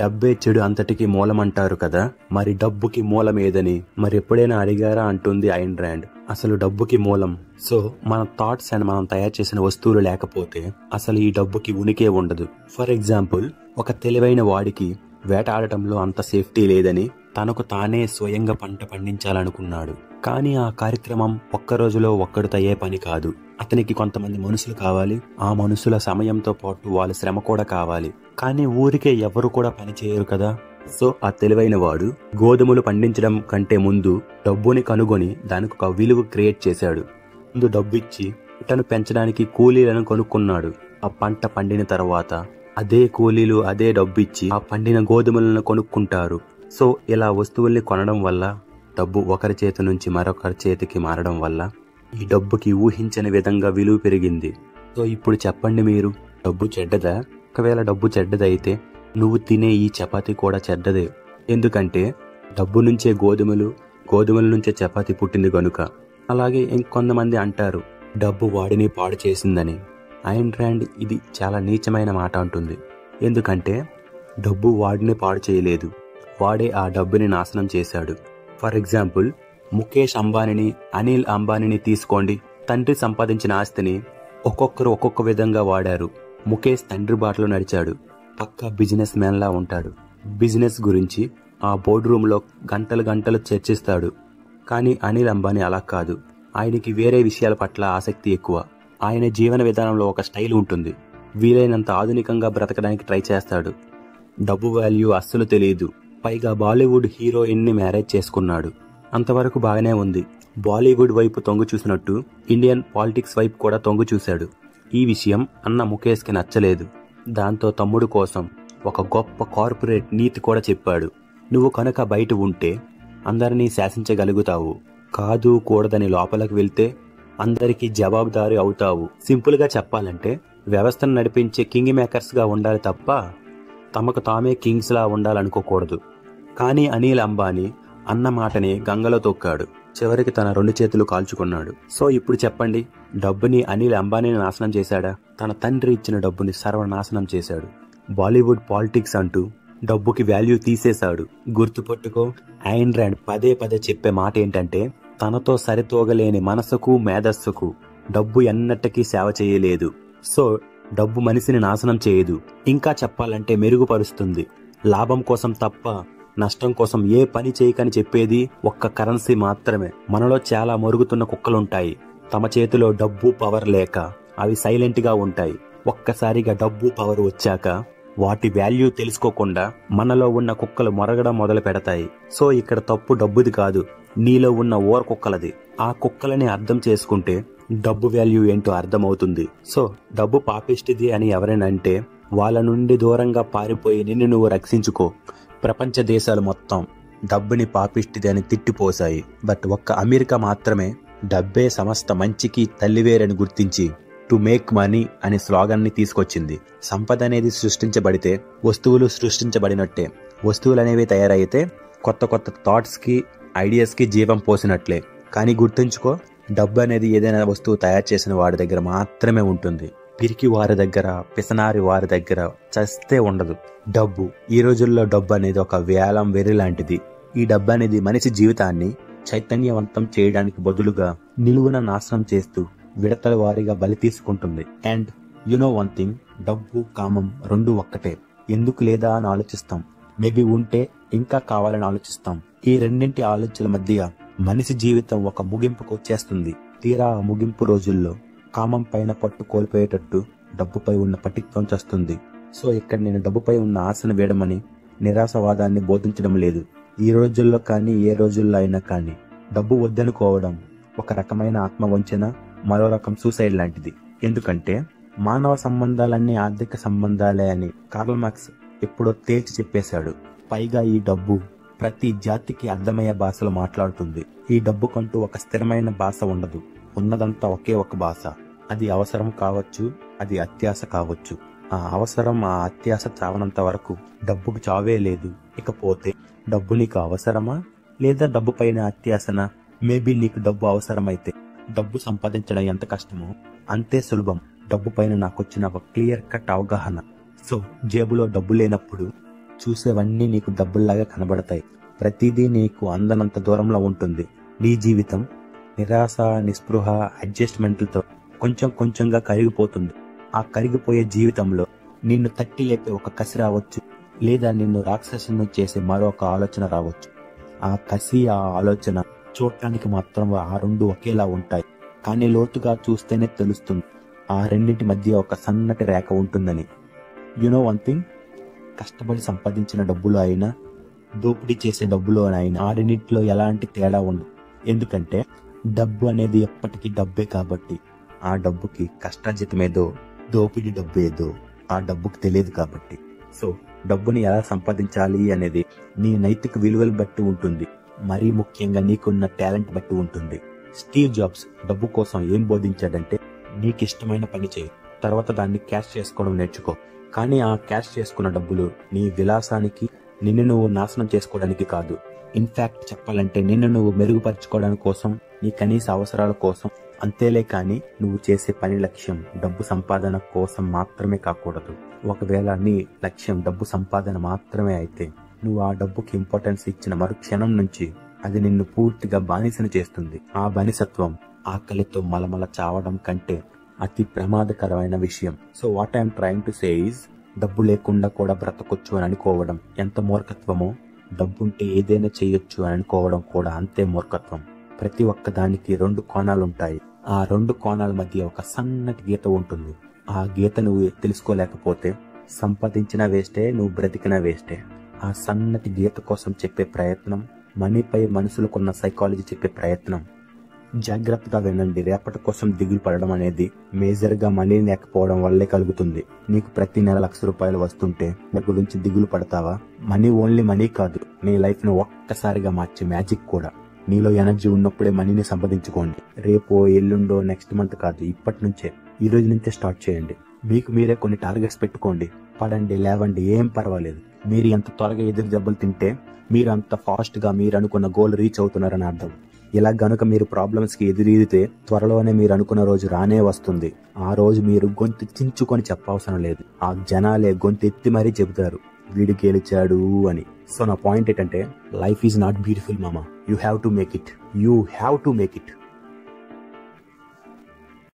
డబ్బే చెడు అంతటికి మూలమంటారు కదా, మరి డబ్బుకి మూలం ఏదని మరి ఎప్పుడైనా అడిగారా అంటుంది ఐన్ ర్యాండ్. అసలు డబ్బుకి మూలం. సో మన థాట్స్ అండ్ మనం తయారు చేసిన వస్తువులు లేకపోతే అసలు ఈ డబ్బుకి ఉనికే ఉండదు. ఫర్ ఎగ్జాంపుల్, ఒక తెలివైన వాడికి వేటాడటంలో అంత సేఫ్టీ లేదని తనకు తానే స్వయంగా పంట పండించాలనుకున్నాడు. కానీ ఆ కార్యక్రమం ఒక్క రోజులో ఒక్కడితయ్యే పని కాదు. అతనికి కొంతమంది మనుషులు కావాలి. ఆ మనుషుల సమయంతో పాటు వాళ్ళ శ్రమ కూడా కావాలి. కానీ ఊరికే ఎవరు కూడా పని చేయరు కదా. సో ఆ తెలివైన వాడు గోధుమలు పండించడం కంటే ముందు డబ్బుని కనుగొని దానికి ఒక విలువ క్రియేట్ చేశాడు. ముందు డబ్బు ఇచ్చి పంటను పెంచడానికి కూలీలను కొనుక్కున్నాడు. ఆ పంట పండిన తర్వాత అదే కూలీలు అదే డబ్బు ఇచ్చి ఆ పండిన గోధుమలను కొనుక్కుంటారు. సో ఇలా వస్తువుల్ని కొనడం వల్ల డబ్బు ఒకరి చేతి నుంచి మరొకరి చేతికి మారడం వల్ల ఈ డబ్బుకి ఊహించని విధంగా విలువ పెరిగింది. సో ఇప్పుడు చెప్పండి, మీరు డబ్బు చెడ్డదా? ఒకవేళ డబ్బు చెడ్డదైతే నువ్వు తినే ఈ చపాతీ కూడా చెడ్డదే. ఎందుకంటే డబ్బు నుంచే గోధుమల నుంచే చపాతీ పుట్టింది కనుక. అలాగే ఇంకొంతమంది అంటారు డబ్బు వాడిని పాడు చేసిందని. ఐన్ ర్యాండ్ ఇది చాలా నీచమైన మాట అంటుంది. ఎందుకంటే డబ్బు వాడిని పాడు చేయలేదు, వాడే ఆ డబ్బుని నాశనం చేశాడు. ఫర్ ఎగ్జాంపుల్, ముఖేష్ అంబానీని, అనిల్ అంబానీని తీసుకోండి. తండ్రి సంపాదించిన ఆస్తిని ఒక్కొక్కరు ఒక్కొక్క విధంగా వాడారు. ముఖేష్ తండ్రి బాటలో నడిచాడు, పక్కా బిజినెస్ మ్యాన్ లా ఉంటాడు. బిజినెస్ గురించి ఆ బోర్డు రూమ్ లో గంటలు చర్చిస్తాడు. కానీ అనిల్ అంబానీ అలా కాదు. ఆయనకి వేరే విషయాల పట్ల ఆసక్తి ఎక్కువ. ఆయన జీవన విధానంలో ఒక స్టైల్ ఉంటుంది. వీలైనంత ఆధునికంగా బ్రతకడానికి ట్రై చేస్తాడు. డబ్బు వాల్యూ అస్సలు తెలియదు. పైగా బాలీవుడ్ హీరోయిన్ ని మ్యారేజ్ చేసుకున్నాడు. అంతవరకు బాగానే ఉంది. బాలీవుడ్ వైపు తొంగు చూసినట్టు ఇండియన్ పాలిటిక్స్ వైపు కూడా తొంగు చూశాడు. ఈ విషయం అన్న ముఖేష్కి నచ్చలేదు. దాంతో తమ్ముడు కోసం ఒక గొప్ప కార్పొరేట్ నీతి కూడా చెప్పాడు. నువ్వు కనుక బయట ఉంటే అందరినీ శాసించగలుగుతావు, కాదు కూడదని లోపలికి వెళ్తే అందరికీ జవాబుదారీ అవుతావు. సింపుల్ గా చెప్పాలంటే వ్యవస్థను నడిపించే కింగ్ మేకర్స్ గా ఉండాలి తప్ప తమకు తామే కింగ్స్ లా ఉండాలనుకోకూడదు. కానీ అనిల్ అంబానీ అన్న మాటని గంగలో తొక్కాడు. చివరికి తన 2 చేతులు కాల్చుకున్నాడు. సో ఇప్పుడు చెప్పండి, డబ్బుని అనిల్ అంబానీని నాశనం చేశాడా? తన తండ్రి ఇచ్చిన డబ్బుని సర్వనాశనం చేశాడు. బాలీవుడ్ పాలిటిక్స్ అంటూ డబ్బుకి వాల్యూ తీసేశాడు. గుర్తుపట్టుకో, ఐన్ ర్యాండ్ పదే చెప్పే మాట ఏంటంటే, తనతో సరితూగలేని మనసుకు మేధస్సుకు డబ్బు ఎన్నటికీ సేవ చేయలేదు. సో డబ్బు మనిషిని నాశనం చేయదు, ఇంకా చెప్పాలంటే మెరుగుపరుస్తుంది. లాభం కోసం తప్ప నష్టం కోసం ఏ పని చేయకని చెప్పేది ఒక్క కరెన్సీ మాత్రమే. మనలో చాలా మరుగుతున్న కుక్కలుంటాయి. తమ చేతిలో డబ్బు పవర్ లేక అవి సైలెంట్ గా ఉంటాయి. ఒక్కసారిగా డబ్బు పవర్ వచ్చాక వాటి వాల్యూ తెలుసుకోకుండా మనలో ఉన్న కుక్కలు మొరగడం మొదలు పెడతాయి. సో ఇక్కడ తప్పు డబ్బుది కాదు, నీలో ఉన్న ఓర కుక్కలది. ఆ కుక్కలని అర్థం చేసుకుంటే డబ్బు వాల్యూ ఏంటో అర్థమవుతుంది. సో డబ్బు పాపిష్టిది అని ఎవరైనా అంటే వాళ్ళ నుండి దూరంగా పారిపోయి నిన్ను నువ్వు రక్షించుకో. ప్రపంచ దేశాలు మొత్తం డబ్బుని పాపిష్టిది అని తిట్టిపోసాయి. బట్ ఒక్క అమెరికా మాత్రమే డబ్బే సమస్త మంచికి తల్లివేరని గుర్తించి టు మేక్ మనీ అనే స్లోగన్ ని తీసుకొచ్చింది. సంపద అనేది సృష్టించబడితే వస్తువులు సృష్టించబడినట్టే. వస్తువులు అనేవి తయారైతే కొత్త థాట్స్ కి, ఐడియాస్ కి జీవం పోసినట్లే. కానీ గుర్తుంచుకో, డబ్బు అనేది ఏదైనా వస్తువు తయారు చేసిన వాడి దగ్గర మాత్రమే ఉంటుంది. పిరికి వారి దగ్గర, పిసనారి వారి దగ్గర చస్తే ఉండదు. డబ్బు ఈ రోజుల్లో డబ్బు అనేది ఒక వేలం వెర్రి లాంటిది. ఈ డబ్బు అనేది మనిషి జీవితాన్ని చైతన్యవంతం చేయడానికి బదులుగా నిలువున నాశనం చేస్తూ విడతల వారీగా బలి తీసుకుంటుంది. And you know one thing, డబ్బు కామం రెండు ఒక్కటే. ఎందుకు లేదా అని ఆలోచిస్తాం, మేబీ ఉంటే ఇంకా కావాలని ఆలోచిస్తాం. ఈ రెండింటి ఆలోచనల మధ్య మనిషి జీవితం ఒక ముగింపుకు వచ్చేస్తుంది. తీరా ఆ ముగింపు రోజుల్లో కామం పైన పట్టు కోల్పోయేటట్టు డబ్బుపై ఉన్న పటిత్వం చస్తుంది. సో ఇక్కడ నేను డబ్బుపై ఉన్న ఆశను వేయడమని నిరాశవాదాన్ని బోధించడం లేదు. ఈ రోజుల్లో కానీ ఏ రోజుల్లో అయినా కానీ డబ్బు వద్దనుకోవడం ఒక రకమైన ఆత్మవంచన, మరో రకం సూసైడ్ లాంటిది. ఎందుకంటే మానవ సంబంధాలన్నీ ఆర్థిక సంబంధాలే అని కార్ల్ మార్క్స్ ఎప్పుడో తేల్చి చెప్పేశాడు. పైగా ఈ డబ్బు ప్రతి జాతికి అర్థమయ్యే భాషలో మాట్లాడుతుంది. ఈ డబ్బుకంటూ ఒక స్థిరమైన భాష ఉండదు. ఉన్నదంతా ఒకే ఒక భాష. అది అవసరం కావచ్చు, అది అత్యాశ కావచ్చు. ఆ అవసరం, ఆ అత్యాశ చావనంత వరకు డబ్బుకు చావే లేదు. ఇకపోతే డబ్బు నీకు అవసరమా లేదా డబ్బు పైన అత్యాశనా? మేబీ నీకు డబ్బు అవసరమైతే డబ్బు సంపాదించడం ఎంత కష్టమో అంతే సులభం డబ్బు పైన నాకొచ్చిన ఒక క్లియర్ కట్ అవగాహన. సో జేబులో డబ్బు లేనప్పుడు చూసేవన్నీ నీకు డబ్బుల్లాగా కనబడతాయి. ప్రతిదీ నీకు అందనంత దూరంలో ఉంటుంది. నీ జీవితం నిరాశ, నిస్పృహ, అడ్జస్ట్మెంట్లతో కొంచెం కొంచెంగా కరిగిపోతుంది. ఆ కరిగిపోయే జీవితంలో నిన్ను తట్టి లేపే ఒక కసి రావచ్చు, లేదా నిన్ను రాక్షసుని చేసే మరొక ఆలోచన రావచ్చు. ఆ కసి, ఆ ఆలోచన చూడటానికి మాత్రం ఆ రెండు ఒకేలా ఉంటాయి, కానీ లోతుగా చూస్తేనే తెలుస్తుంది ఆ రెండింటి మధ్య ఒక సన్నటి రేఖ ఉంటుందని. యునో వన్ థింగ్, కష్టపడి సంపాదించిన డబ్బులు అయినా, దోపిడీ చేసే డబ్బులు అయినా ఆ రెండింటిలో ఎలాంటి తేడా ఉండదు. ఎందుకంటే డబ్బు అనేది ఎప్పటికీ డబ్బే కాబట్టి. ఆ డబ్బుకి కష్టార్జితం ఏదో, దోపిడీ డబ్బు ఏదో ఆ డబ్బుకి తెలియదు కాబట్టి. సో డబ్బుని ఎలా సంపాదించాలి అనేది నీ నైతిక విలువలు బట్టి ఉంటుంది, మరీ ముఖ్యంగా నీకున్న టాలెంట్ బట్టి ఉంటుంది. స్టీవ్ జాబ్స్ డబ్బు కోసం ఏం బోధించాడంటే, నీకు ఇష్టమైన పని చేయి, తర్వాత దాన్ని క్యాష్ చేసుకోవడం నేర్చుకో. కానీ ఆ క్యాష్ చేసుకున్న డబ్బులు నీ విలాసానికి, నిన్ను నువ్వు నాశనం చేసుకోవడానికి కాదు. ఇన్ఫాక్ట్ చెప్పాలంటే నిన్ను నువ్వు మెరుగుపరచుకోవడానికి కోసం, నీ కనీస అవసరాల కోసం. అంతేలే కానీ నువ్వు చేసే పని లక్ష్యం డబ్బు సంపాదన కోసం మాత్రమే కాకూడదు. ఒకవేళ నీ లక్ష్యం డబ్బు సంపాదన మాత్రమే అయితే, నువ్వు ఆ డబ్బుకి ఇంపార్టెన్స్ ఇచ్చిన మరుక్షణం నుంచి అది నిన్ను పూర్తిగా బానిసను చేస్తుంది. ఆ బానిసత్వం ఆకలితో మలమల చావడం కంటే అతి ప్రమాదకరమైన విషయం. So what I'm trying to say is, డబ్బు లేకుండా కూడా బ్రతకొచ్చు అని అనుకోవడం ఎంత మూర్ఖత్వమో, డబ్బుంటే ఏదైనా చేయొచ్చు అని అనుకోవడం కూడా అంతే మూర్ఖత్వం. ప్రతి ఒక్క దానికి రెండు కోణాలుంటాయి. ఆ రెండు కోణాల మధ్య ఒక సన్నటి గీత ఉంటుంది. ఆ గీత నువ్వు తెలుసుకోలేకపోతే సంపాదించినా వేస్టే, నువ్వు బ్రతికినా వేస్టే. ఆ సన్నటి గీత కోసం చెప్పే ప్రయత్నం, మనీపై మనుషులకున్న సైకాలజీ చెప్పే ప్రయత్నం. జాగ్రత్తగా వినండి. రేపటి కోసం దిగులు పడడం అనేది మేజర్గా మనీ లేకపోవడం వల్లే కలుగుతుంది. నీకు ప్రతి నెల ₹1,00,000 వస్తుంటే దాని గురించి దిగులు పడతావా? మనీ ఓన్లీ మనీ కాదు, నీ లైఫ్ ను ఒక్కసారిగా మార్చే మ్యాజిక్ కూడా. నీలో ఎనర్జీ ఉన్నప్పుడే మనీని సంపాదించుకోండి. రేపో, ఎల్లుండో, నెక్స్ట్ మంత్ కాదు, ఇప్పటి నుంచే, ఈ రోజు నుంచే స్టార్ట్ చేయండి. మీకు మీరే కొన్ని టార్గెట్స్ పెట్టుకోండి. పడండి, లేవండి, ఏం పర్వాలేదు. మీరు ఎంత త్వరగా ఎదురు దెబ్బలు తింటే మీరు అంత ఫాస్ట్ గా మీరు అనుకున్న గోల్ రీచ్ అవుతున్నారని అర్థం. ఇలా గనుక మీరు ప్రాబ్లమ్స్ కి ఎదురీదితే త్వరలోనే మీరు అనుకున్న రోజు రానే వస్తుంది. ఆ రోజు మీరు గొంతు చించుకొని చెప్పవసరం లేదు. ఆ జనాలే గొంతు ఎత్తి మరీ చెబుతారు, వీడు గెలిచాడు అని. సో నా పాయింట్ ఏంటంటే, లైఫ్ ఈజ్ నాట్ బ్యూటిఫుల్ మామా, you have to make it.